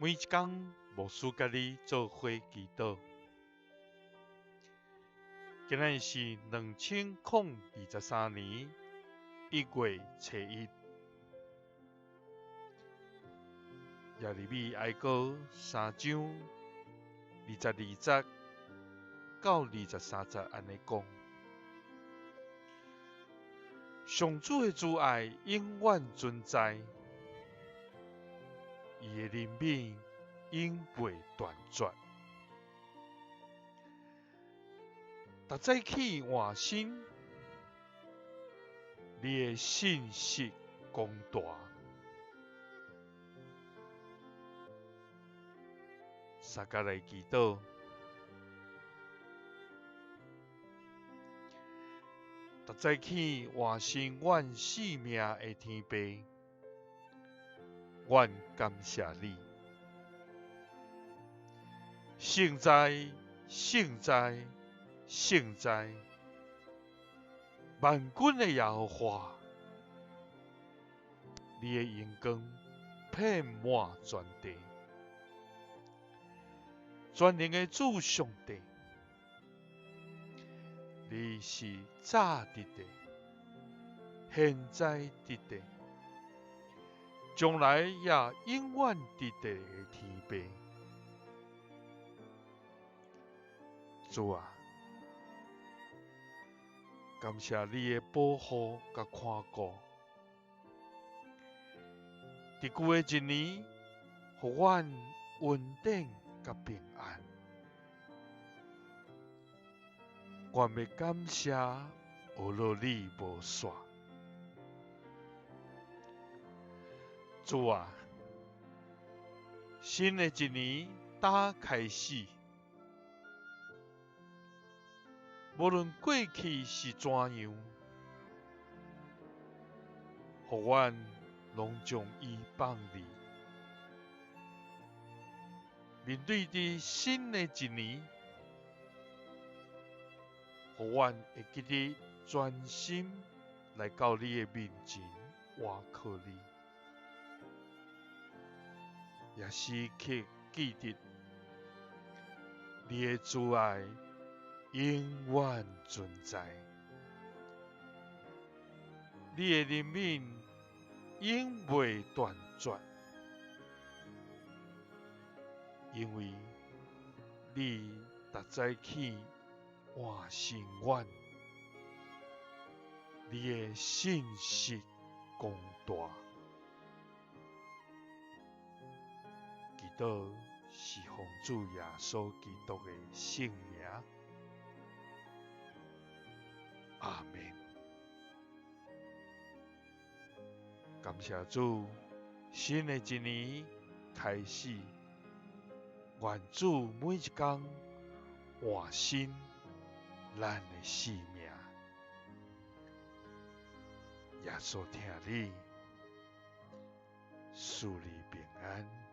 每一天牧师甲你做伙祈祷。今日是2023年1月初1，耶利米哀歌3章22节到23节安尼讲：上主的慈爱永远存在，伊的怜悯永袂断绝。逐早起换新，你的信息公大。三甲来祈祷，逐早起换新阮性命的天父，阮感谢你。圣哉，圣哉，圣哉！万军的耶和华，你的荣光遍满全地。全能的主上帝，你是早伫地，现在伫地，将来也永远伫地的天父。主啊，感谢你的保护甲看顾，伫过的一年，互阮稳定甲平安。我要感谢俄罗你无煞。主啊，新的一年打开始，无论过去是怎样，互阮拢将伊放离。面对伫新的一年，互阮会记得专心来到你的面前倚靠你，也时刻记得你的慈爱永远存在，你的怜悯永袂断绝，因为你逐早起换新阮，你的信息公大。祈祷是奉主耶稣基督的圣名，阿们。感谢主，新的一年开始，愿主每一天换新咱的生命。耶稣听你，赐你平安。